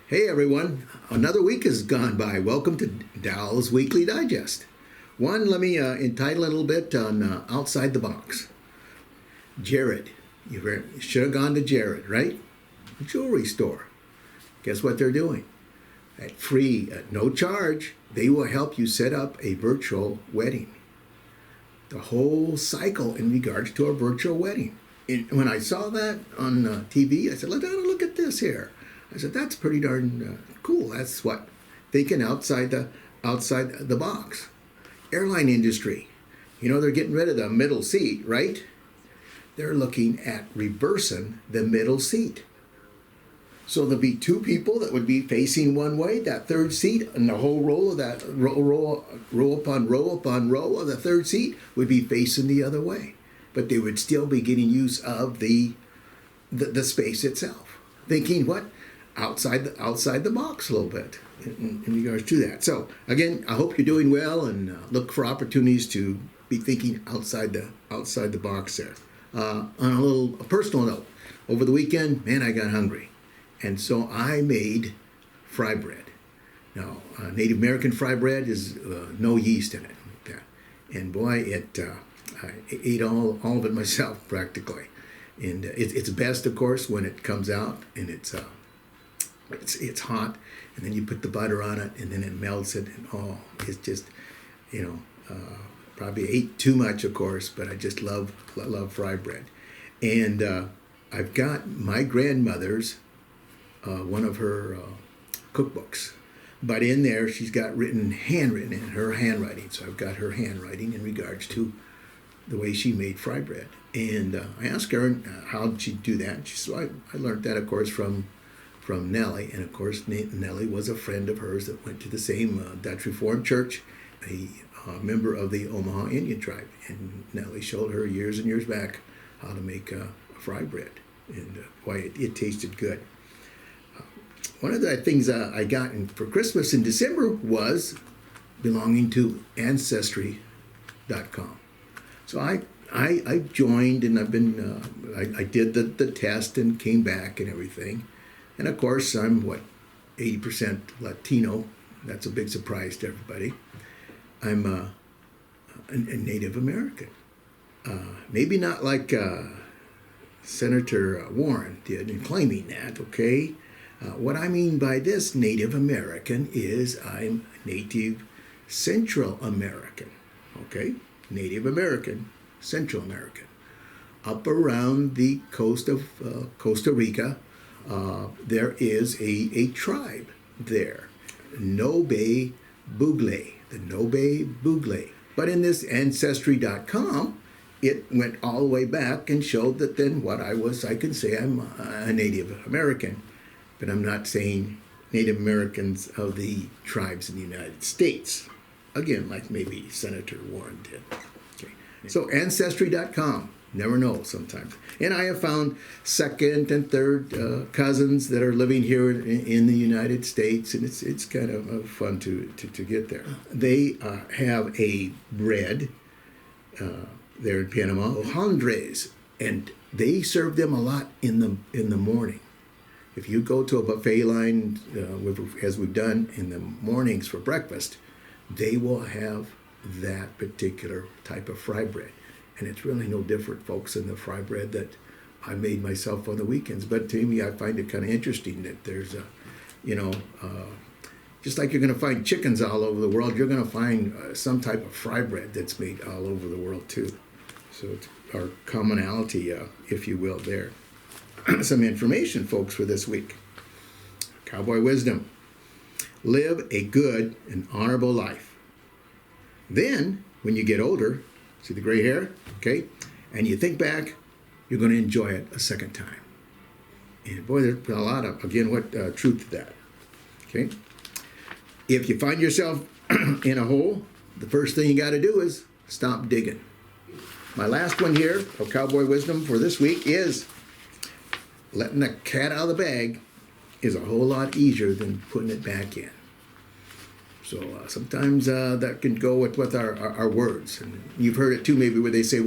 Hey everyone, another week has gone by. Welcome to Dal's Weekly Digest. Let me entitle it a little bit on Outside the Box. Jared. You should have gone to Jared, right? A jewelry store. Guess what they're doing? At no charge, they will help you set up a virtual wedding. The whole cycle in regards to a virtual wedding. When I saw that on TV, I said, look at this here. I said, that's pretty darn cool. That's what thinking outside the box. Airline industry, they're getting rid of the middle seat, right? They're looking at reversing the middle seat. So there'll be two people that would be facing one way, that third seat, and the whole row of that row upon row of the third seat would be facing the other way. But they would still be getting use of the space itself. Thinking what? Outside the box a little bit in regards to that. So again, I hope you're doing well and look for opportunities to be thinking outside the box there. On a personal note, over the weekend, man, I got hungry, and so I made fry bread. Now, Native American fry bread is no yeast in it, and boy, I ate all of it myself practically, and it's best, of course, when it comes out and it's hot, and then you put the butter on it, and then it melts it, and it's just, probably ate too much, of course, but I just love fry bread. And I've got my grandmother's, one of her cookbooks, but in there she's got handwritten in her handwriting, so I've got her handwriting in regards to the way she made fry bread. And I asked her how did she do that, and she said, I learned that, of course, from Nellie, and of course Nellie was a friend of hers that went to the same Dutch Reformed Church, a member of the Omaha Indian tribe, and Nellie showed her years and years back how to make fry bread, and boy, it tasted good. One of the things I got for Christmas in December was belonging to Ancestry.com. So I joined, and I've been I did the test and came back and everything. And of course, I'm 80% Latino. That's a big surprise to everybody. I'm a Native American. Maybe not like Senator Warren did in claiming that, okay? What I mean by this Native American is I'm Native Central American, okay? Native American, Central American. Up around the coast of Costa Rica, there is a tribe there, Nobe Bugle, the Nobe Bugle. But in this Ancestry.com, it went all the way back and showed that then I can say I'm a Native American, but I'm not saying Native Americans of the tribes in the United States. Again, like maybe Senator Warren did. Okay. So Ancestry.com. Never know sometimes. And I have found second and third cousins that are living here in the United States, and it's kind of fun to get there. They have a bread there in Panama, hojaldres, and they serve them a lot in the morning. If you go to a buffet line, as we've done in the mornings for breakfast, they will have that particular type of fry bread. And it's really no different, folks, than the fry bread that I made myself on the weekends. But to me, I find it kind of interesting that there's just like you're going to find chickens all over the world, you're going to find some type of fry bread that's made all over the world too. So it's our commonality, if you will, there. Some information, folks, for this week. Cowboy wisdom. Live a good and honorable life. Then, when you get older, see the gray hair? Okay? And you think back, you're going to enjoy it a second time. And boy, there's a lot of, again, truth to that. Okay? If you find yourself in a hole, the first thing you got to do is stop digging. My last one here of Cowboy Wisdom for this week is letting the cat out of the bag is a whole lot easier than putting it back in. So sometimes that can go with our words. And you've heard it too, maybe, where they say,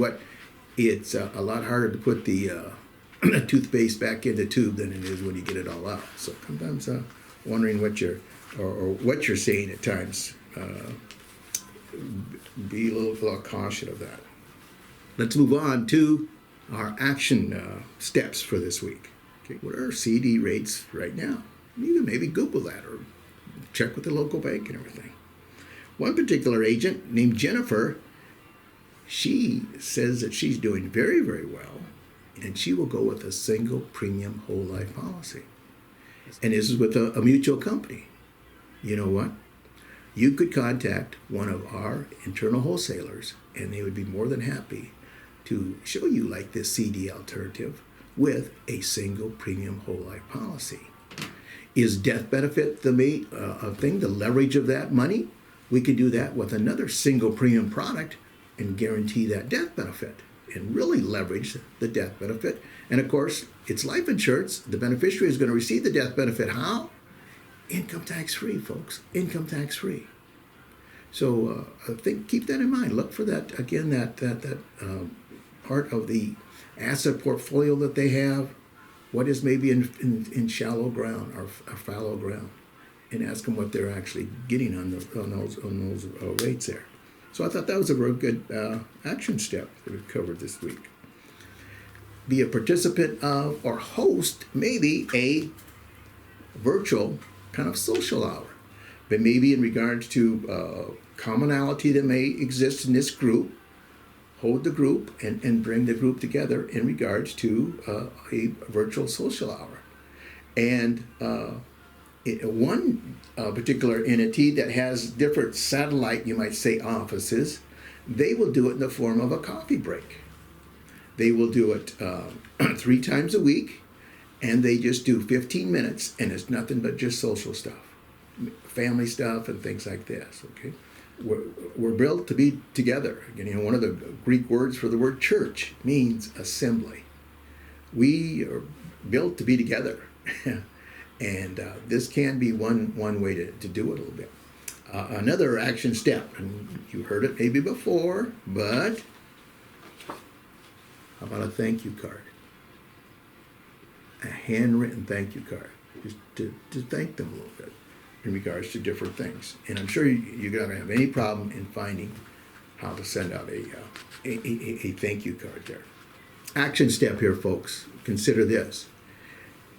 it's a lot harder to put the toothpaste back in the tube than it is when you get it all out. So sometimes wondering what you're seeing at times, be a little cautious of that. Let's move on to our action steps for this week. Okay, what are CD rates right now? You can maybe Google that or check with the local bank and everything. One particular agent named Jennifer, she says that she's doing very, very well, and she will go with a single premium whole life policy. And this is with a mutual company. You know what? You could contact one of our internal wholesalers, and they would be more than happy to show you like this CD alternative with a single premium whole life policy. Is death benefit the main thing, the leverage of that money? We could do that with another single premium product and guarantee that death benefit and really leverage the death benefit. And of course, it's life insurance. The beneficiary is going to receive the death benefit. How? Income tax free, folks. Income tax free. So I think keep that in mind. Look for that again. That part of the asset portfolio that they have. What is maybe in shallow ground or fallow ground, and ask them what they're actually getting on those rates there. So I thought that was a real good action step that we've covered this week. Be a participant of or host maybe a virtual kind of social hour, but maybe in regards to commonality that may exist in this group, hold the group and bring the group together in regards to a virtual social hour. And one particular entity that has different satellite, you might say, offices, they will do it in the form of a coffee break. They will do it 3 times a week, and they just do 15 minutes, and it's nothing but just social stuff, family stuff and things like this, okay? We're built to be together. You know, one of the Greek words for the word church means assembly. We are built to be together. And this can be one way to do it a little bit. Another action step, and you heard it maybe before, but how about a thank you card? A handwritten thank you card, just to thank them a little bit in regards to different things. And I'm sure you're not going to have any problem in finding how to send out a thank you card there. Action step here, folks. Consider this.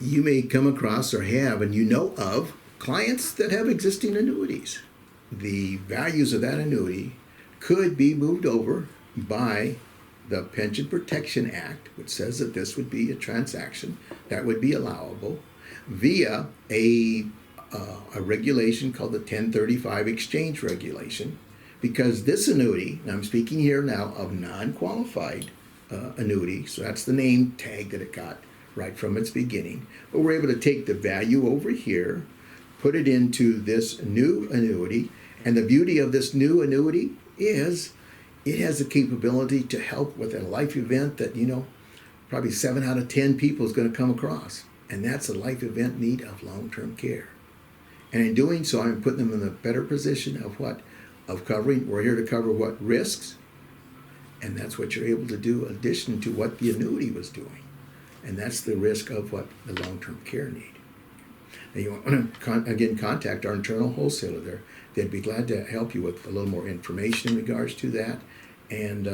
You may come across or have, and you know of, clients that have existing annuities. The values of that annuity could be moved over by the Pension Protection Act, which says that this would be a transaction that would be allowable via a regulation called the 1035 exchange regulation, because this annuity, and I'm speaking here now of non-qualified annuity, so that's the name tag that it got right from its beginning, but we're able to take the value over here, put it into this new annuity, and the beauty of this new annuity is it has the capability to help with a life event that, you know, probably 7 out of 10 people is going to come across, and that's a life event need of long-term care. And in doing so, I'm putting them in a better position of what? Of covering, we're here to cover what? Risks, and that's what you're able to do in addition to what the annuity was doing. And that's the risk of what? The long-term care need. Now you want to, again, contact our internal wholesaler there. They'd be glad to help you with a little more information in regards to that, and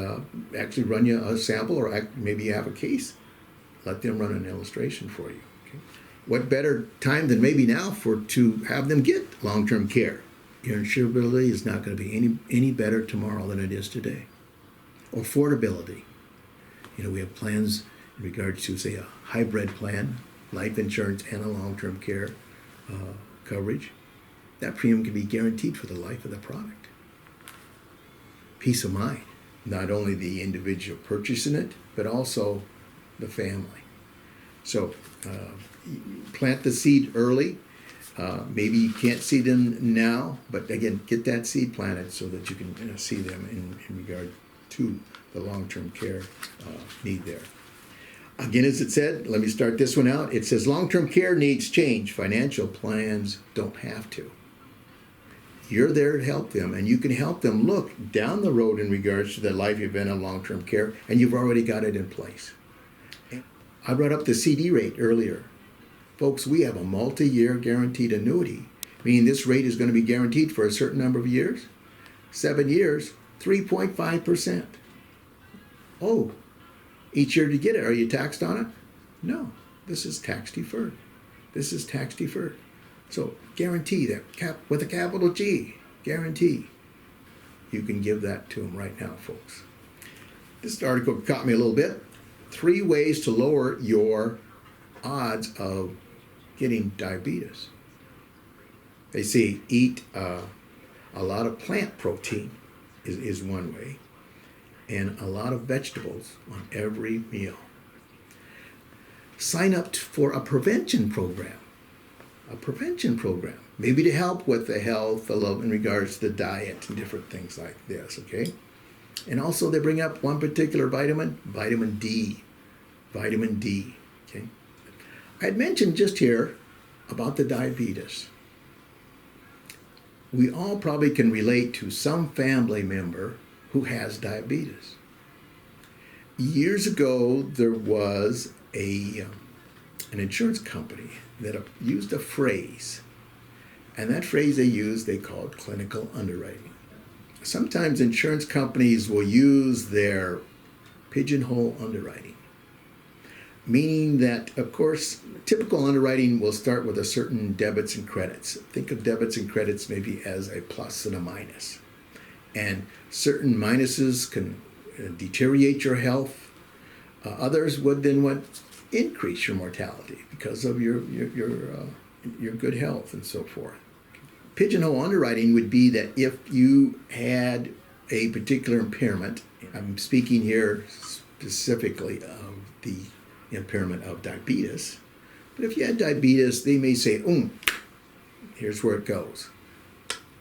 actually run you a sample, or maybe you have a case. Let them run an illustration for you. Okay? What better time than maybe now to have them get long-term care? Your insurability is not going to be any better tomorrow than it is today. Affordability. You know, we have plans in regards to, say, a hybrid plan, life insurance and a long-term care coverage. That premium can be guaranteed for the life of the product. Peace of mind. Not only the individual purchasing it, but also the family. So plant the seed early. Maybe you can't see them now, but again, get that seed planted so that you can see them in regard to the long-term care need there. Again, as it said, let me start this one out. It says long-term care needs change. Financial plans don't have to. You're there to help them, and you can help them look down the road in regards to the life event of long-term care, and you've already got it in place. I brought up the CD rate earlier. Folks, we have a multi-year guaranteed annuity, meaning this rate is going to be guaranteed for a certain number of years. 7 years, 3.5%. Oh, each year to get it, are you taxed on it? No, this is tax deferred. This is tax deferred. So guarantee that, with a capital G, guarantee. You can give that to them right now, folks. This article caught me a little bit. 3 ways to lower your odds of getting diabetes. They say eat a lot of plant protein is one way, and a lot of vegetables on every meal. Sign up for a prevention program. A prevention program, maybe to help with the health in regards to the diet and different things like this, okay? And also they bring up one particular vitamin, vitamin D. Vitamin D, okay? I had mentioned just here about the diabetes. We all probably can relate to some family member who has diabetes. Years ago, there was an insurance company that used a phrase, and that phrase they called clinical underwriting. Sometimes insurance companies will use their pigeonhole underwriting, meaning that, of course, typical underwriting will start with a certain debits and credits. Think of debits and credits maybe as a plus and a minus. And certain minuses can deteriorate your health. Others would then increase your mortality because of your good health and so forth. Pigeonhole underwriting would be that if you had a particular impairment, I'm speaking here specifically of the impairment of diabetes, but if you had diabetes, they may say, here's where it goes.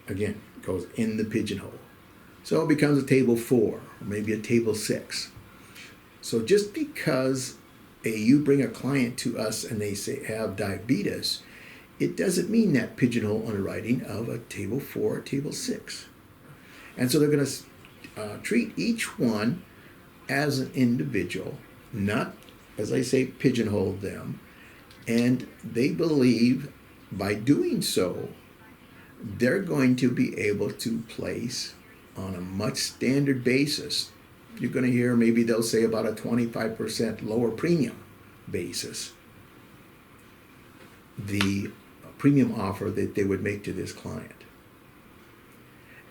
Again, it goes in the pigeonhole. So it becomes a table 4, or maybe a table 6. So just because you bring a client to us and they say have diabetes, it doesn't mean that pigeonhole underwriting of a table 4 or table 6. And so they're going to treat each one as an individual, not, as I say, pigeonhole them. And they believe by doing so, they're going to be able to place on a much standard basis. You're going to hear maybe they'll say about a 25% lower premium basis, the premium offer that they would make to this client.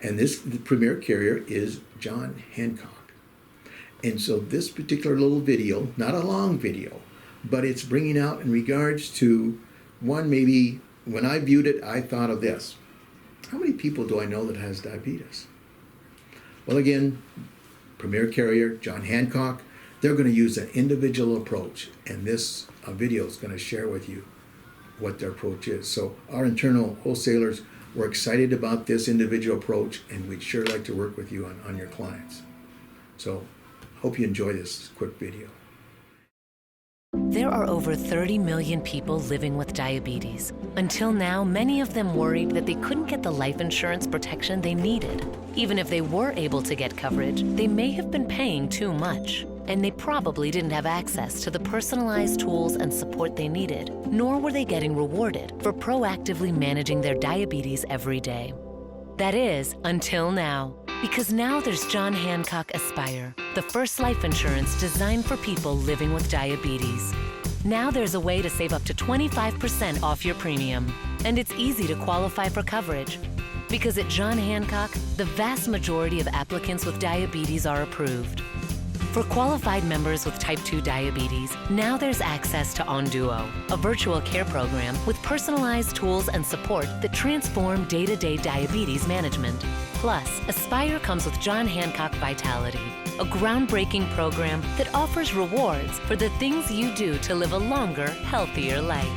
And the premier carrier is John Hancock. And so this particular little video, not a long video, but it's bringing out in regards to one, maybe when I viewed it, I thought of this. How many people do I know that has diabetes? Well, again, premier carrier, John Hancock, they're going to use an individual approach. And this video is going to share with you what their approach is. So our internal wholesalers, we're excited about this individual approach, and we'd sure like to work with you on your clients. So hope you enjoy this quick video. There are over 30 million people living with diabetes. Until now, many of them worried that they couldn't get the life insurance protection they needed. Even if they were able to get coverage, they may have been paying too much. And they probably didn't have access to the personalized tools and support they needed, nor were they getting rewarded for proactively managing their diabetes every day. That is, until now. Because now there's John Hancock Aspire, the first life insurance designed for people living with diabetes. Now there's a way to save up to 25% off your premium, and it's easy to qualify for coverage. Because at John Hancock, the vast majority of applicants with diabetes are approved. For qualified members with type 2 diabetes, now there's access to OnDuo, a virtual care program with personalized tools and support that transform day-to-day diabetes management. Plus, Aspire comes with John Hancock Vitality, a groundbreaking program that offers rewards for the things you do to live a longer, healthier life.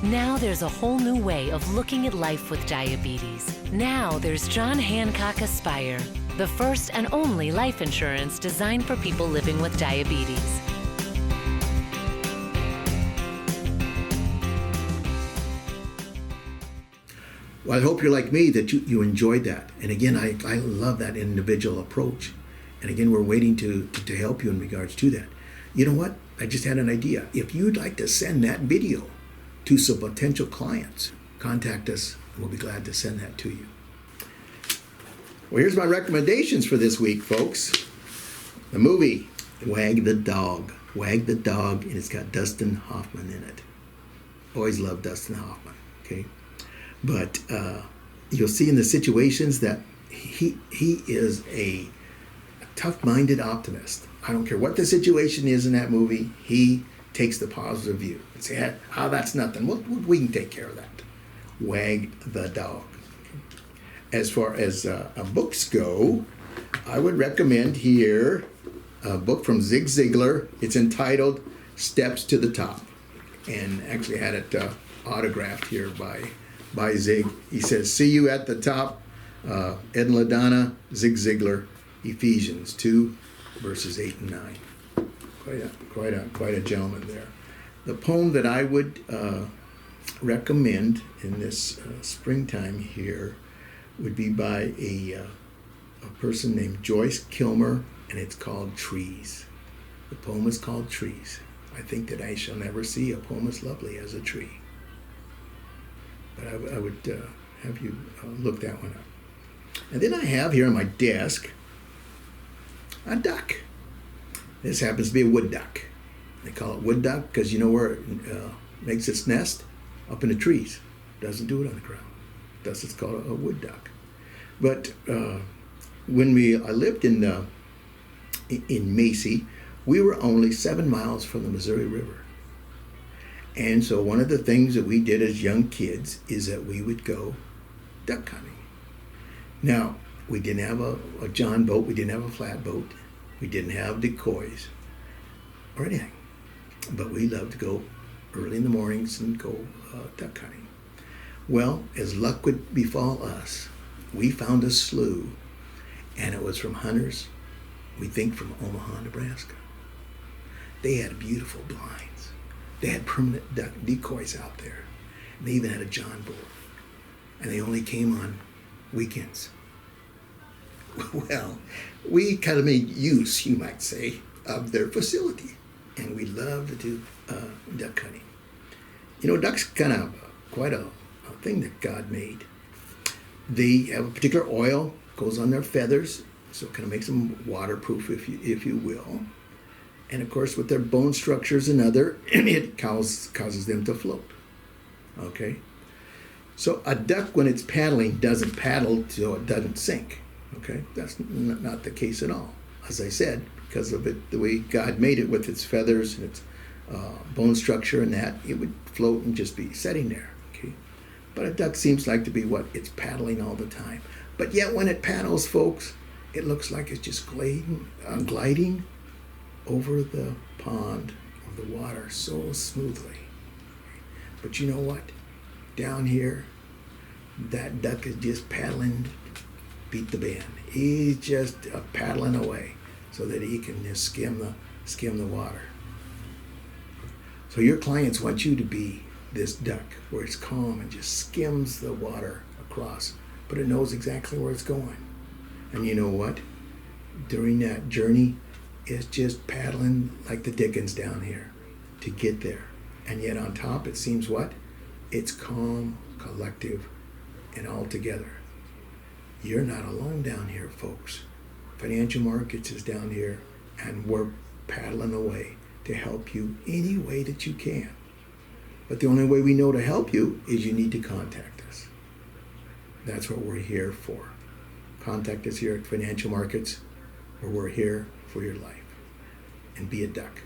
Now there's a whole new way of looking at life with diabetes. Now there's John Hancock Aspire, the first and only life insurance designed for people living with diabetes. Well, I hope you're like me, that you enjoyed that. And again, I love that individual approach. And again, we're waiting to help you in regards to that. You know what? I just had an idea. If you'd like to send that video to some potential clients, contact us. We'll be glad to send that to you. Well, here's my recommendations for this week, folks. The movie, Wag the Dog. Wag the Dog, and it's got Dustin Hoffman in it. Always loved Dustin Hoffman, okay? But you'll see in the situations that he is a tough-minded optimist. I don't care what the situation is in that movie, he takes the positive view and say, oh, that's nothing. We can take care of that. Wag the Dog. As far as books go, I would recommend here a book from Zig Ziglar. It's entitled Steps to the Top, and actually had it autographed here by Zig. He says, see you at the top. Ed and LaDonna, Zig Ziglar, Ephesians 2, verses 8 and 9. Quite a gentleman there. The poem that I would recommend in this springtime here would be by a person named Joyce Kilmer, and it's called Trees. The poem is called Trees. I think that I shall never see a poem as lovely as a tree. But I would have you look that one up. And then I have here on my desk a duck. This happens to be a wood duck. They call it wood duck because you know where it makes its nest? Up in the trees. Doesn't do it on the ground. Thus it's called a wood duck. But when I lived in Macy, we were only 7 miles from the Missouri River. And so one of the things that we did as young kids is that we would go duck hunting. Now, we didn't have a John boat, we didn't have a flatboat, we didn't have decoys or anything. But we loved to go early in the mornings and go duck hunting. Well, as luck would befall us, we found a slough, and it was from hunters, we think from Omaha, Nebraska. They had beautiful blinds. They had permanent duck decoys out there. And they even had a John boat. And they only came on weekends. Well, we kind of made use, you might say, of their facility. And we loved to do duck hunting. You know, ducks kind of quite a thing that God made. They have a particular oil, goes on their feathers, so it kind of makes them waterproof, if you will. And of course, with their bone structures and other, it causes them to float. Okay? So a duck, when it's paddling, doesn't paddle so it doesn't sink. Okay? That's not the case at all. As I said, because of it, the way God made it with its feathers and its bone structure and that, it would float and just be sitting there. Okay? But a duck seems like to be what? It's paddling all the time. But yet when it paddles, folks, it looks like it's just gliding over the pond or the water so smoothly. But you know what? Down here, that duck is just paddling, beat the band. He's just paddling away so that he can just skim the water. So your clients want you to be this duck where it's calm and just skims the water across, but it knows exactly where it's going. And you know what? During that journey, it's just paddling like the Dickens down here to get there. And yet on top, it seems what? It's calm, collective, and all together. You're not alone down here, folks. Financial Markets is down here, and we're paddling away to help you any way that you can. But the only way we know to help you is you need to contact us. That's what we're here for. Contact us here at Financial Markets, where we're here for your life. And be a duck.